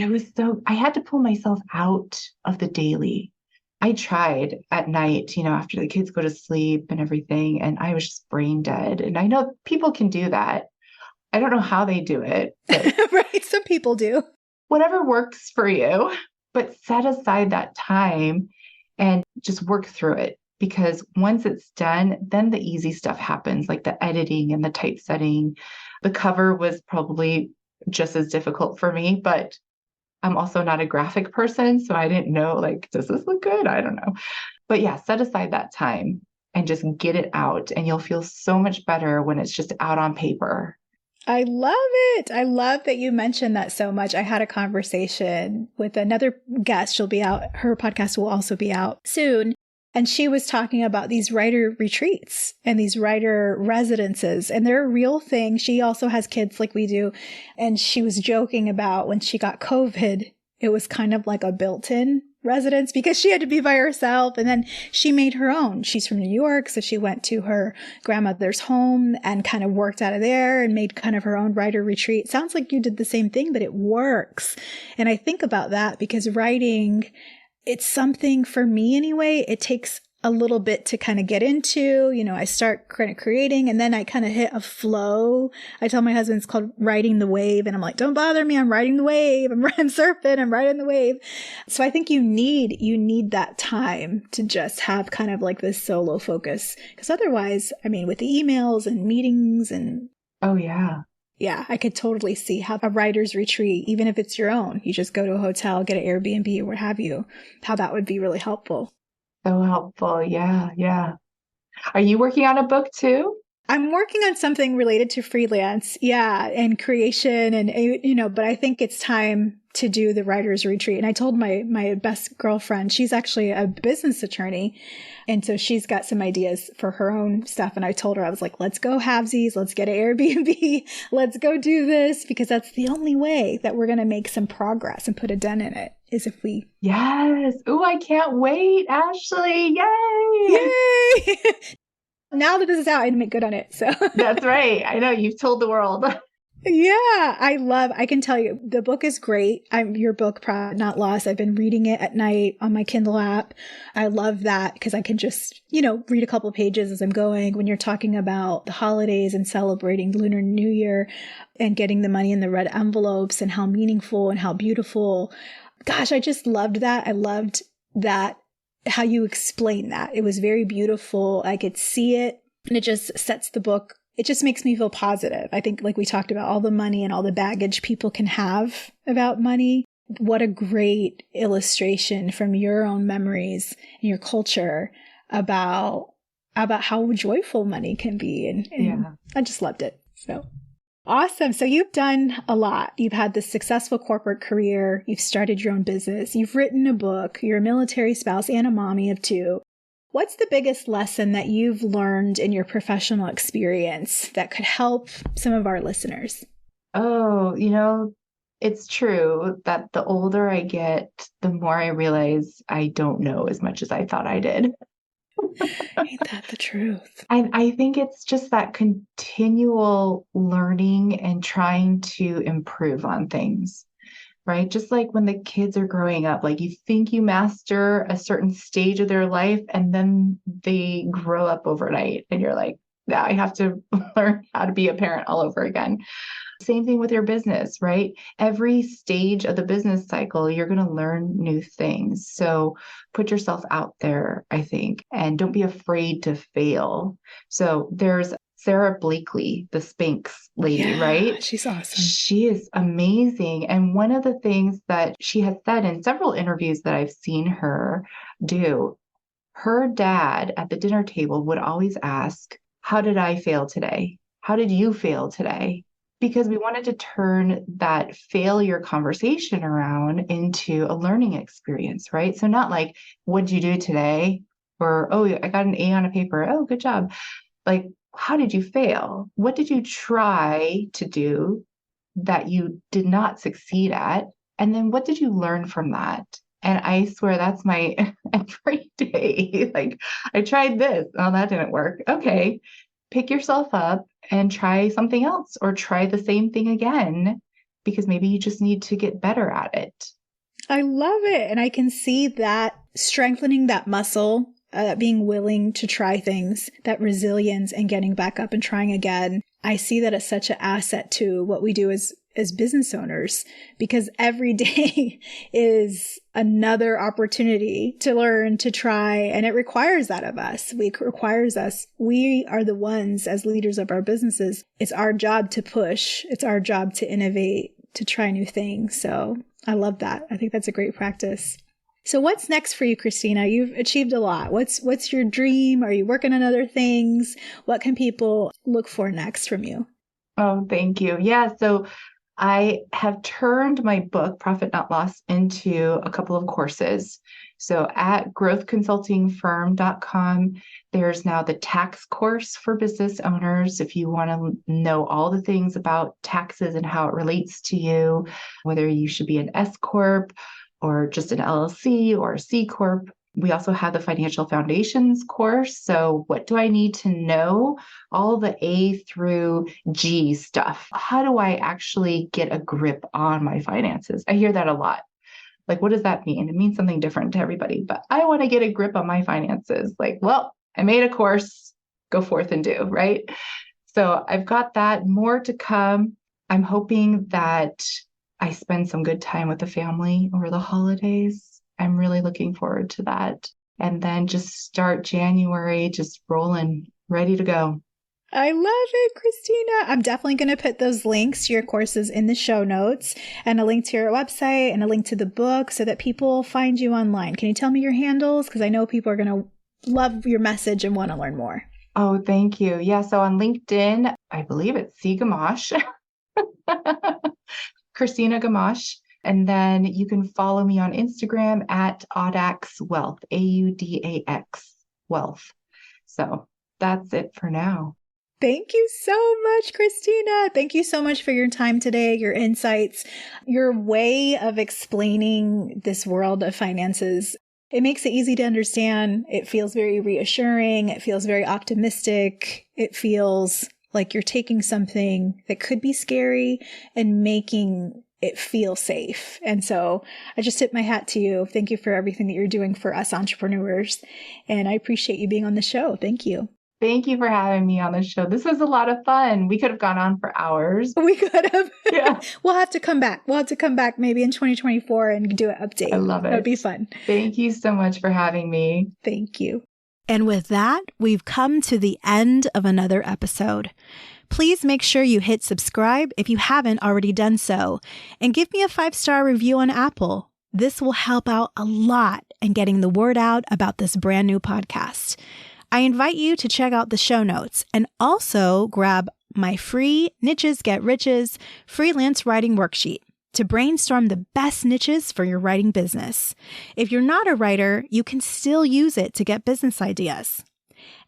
I had to pull myself out of the daily. I tried at night, after the kids go to sleep and everything, and I was just brain dead. And I know people can do that. I don't know how they do it. But right. Some people do. Whatever works for you, but set aside that time and just work through it. Because once it's done, then the easy stuff happens, like the editing and the typesetting. The cover was probably just as difficult for me, but I'm also not a graphic person. So I didn't know, like, does this look good? I don't know. But yeah, set aside that time and just get it out. And you'll feel so much better when it's just out on paper. I love it. I love that you mentioned that so much. I had a conversation with another guest. She'll be out. Her podcast will also be out soon. And she was talking about these writer retreats and these writer residences, and they're a real thing. She also has kids like we do. And she was joking about when she got COVID, it was kind of like a built-in residence because she had to be by herself. And then she made her own. She's from New York. So she went to her grandmother's home and kind of worked out of there and made kind of her own writer retreat. Sounds like you did the same thing, but it works. And I think about that because writing, it's something for me anyway. It takes a little bit to kind of get into, I start creating and then I kind of hit a flow. I tell my husband it's called riding the wave. And I'm like, don't bother me. I'm riding the wave. I'm surfing. I'm riding the wave. So I think you need that time to just have kind of like this solo focus. Because otherwise, with the emails and meetings and. Oh, yeah. Yeah, I could totally see how a writer's retreat, even if it's your own, you just go to a hotel, get an Airbnb or what have you, how that would be really helpful. So helpful. Yeah. Yeah. Are you working on a book too? I'm working on something related to freelance. Yeah. And creation and, but I think it's time to do the writer's retreat. And I told my best girlfriend, she's actually a business attorney. And so she's got some ideas for her own stuff. And I told her, I was like, let's go halvesies. Let's get an Airbnb. Let's go do this because that's the only way that we're going to make some progress and put a dent in it is if we. Yes. Oh, I can't wait, Ashley. Yay. Yay. Now that this is out, I need to make good on it. So that's right. I know you've told the world. Yeah, I can tell you the book is great. Your book, Profit Not Loss. I've been reading it at night on my Kindle app. I love that because I can just, read a couple of pages as I'm going. When you're talking about the holidays and celebrating Lunar New Year and getting the money in the red envelopes and how meaningful and how beautiful. Gosh, I just loved that. I loved that, how you explained that. It was very beautiful. I could see it, and it just sets the book. It just makes me feel positive. I think, like we talked about, all the money and all the baggage people can have about money. What a great illustration from your own memories and your culture about how joyful money can be. And Yeah. I just loved it. So awesome. So you've done a lot. You've had this successful corporate career. You've started your own business. You've written a book. You're a military spouse and a mommy of two. What's the biggest lesson that you've learned in your professional experience that could help some of our listeners? Oh, it's true that the older I get, the more I realize I don't know as much as I thought I did. Ain't that the truth? And I think it's just that continual learning and trying to improve on things, right? Just like when the kids are growing up, like you think you master a certain stage of their life and then they grow up overnight and you're like, yeah, I have to learn how to be a parent all over again. Same thing with your business, right? Every stage of the business cycle, you're going to learn new things. So put yourself out there, I think, and don't be afraid to fail. So there's Sarah Blakely, the Spanx lady, right? She's awesome. She is amazing. And one of the things that she has said in several interviews that I've seen her do, her dad at the dinner table would always ask, how did I fail today? How did you fail today? Because we wanted to turn that failure conversation around into a learning experience, right? So not like, what'd you do today? Or, oh, I got an A on a paper. Oh, good job. Like, how did you fail? What did you try to do that you did not succeed at? And then what did you learn from that? And I swear that's my every day. Like, I tried this. Oh, that didn't work. Okay. Pick yourself up and try something else or try the same thing again, because maybe you just need to get better at it. I love it. And I can see that strengthening that muscle, being willing to try things, that resilience and getting back up and trying again. I see that as such an asset to what we do as business owners, because every day is another opportunity to learn, to try, and it requires that of us. We are the ones as leaders of our businesses. It's our job to push. It's our job to innovate, to try new things. So I love that. I think that's a great practice. So what's next for you, Christina? You've achieved a lot. What's your dream? Are you working on other things? What can people look for next from you? Oh, thank you. Yeah. So I have turned my book, Profit Not Loss, into a couple of courses. So at growthconsultingfirm.com, there's now the tax course for business owners. If you want to know all the things about taxes and how it relates to you, whether you should be an S Corp or just an LLC or a C Corp. We also have the financial foundations course. So what do I need to know? All the A through G stuff. How do I actually get a grip on my finances? I hear that a lot. Like, what does that mean? It means something different to everybody, but I want to get a grip on my finances. Like, well, I made a course, go forth and do, right? So I've got that, more to come. I'm hoping that I spend some good time with the family over the holidays. I'm really looking forward to that. And then just start January, just rolling, ready to go. I love it, Christina. I'm definitely going to put those links to your courses in the show notes, and a link to your website and a link to the book so that people find you online. Can you tell me your handles? Because I know people are going to love your message and want to learn more. Oh, thank you. Yeah. So on LinkedIn, I believe it's C. Gamache, Christina Gamache. And then you can follow me on Instagram at Audax Wealth, AUDAX Wealth. So that's it for now. Thank you so much, Christina. Thank you so much for your time today, your insights, your way of explaining this world of finances. It makes it easy to understand. It feels very reassuring. It feels very optimistic. It feels Like you're taking something that could be scary and making it feel safe. And so I just tip my hat to you. Thank you for everything that you're doing for us entrepreneurs. And I appreciate you being on the show. Thank you. Thank you for having me on the show. This was a lot of fun. We could have gone on for hours. We could have. Yeah. We'll have to come back. We'll have to come back maybe in 2024 and do an update. I love it. That'd be fun. Thank you so much for having me. Thank you. And with that, we've come to the end of another episode. Please make sure you hit subscribe if you haven't already done so, and give me a 5-star review on Apple. This will help out a lot in getting the word out about this brand new podcast. I invite you to check out the show notes and also grab my free Niches Get Riches freelance writing worksheet to brainstorm the best niches for your writing business. If you're not a writer, you can still use it to get business ideas.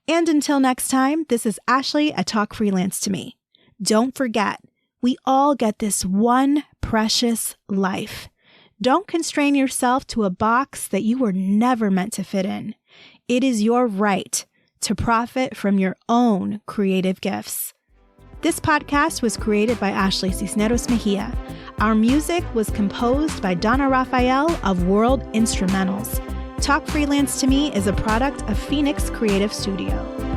And until next time, this is Ashley at Talk Freelance to Me. Don't forget, we all get this one precious life. Don't constrain yourself to a box that you were never meant to fit in. It is your right to profit from your own creative gifts. This podcast was created by Ashley Cisneros Mejia. Our music was composed by Donna Rafael of World Instrumentals. Talk Freelance to Me is a product of Phoenix Creative Studio.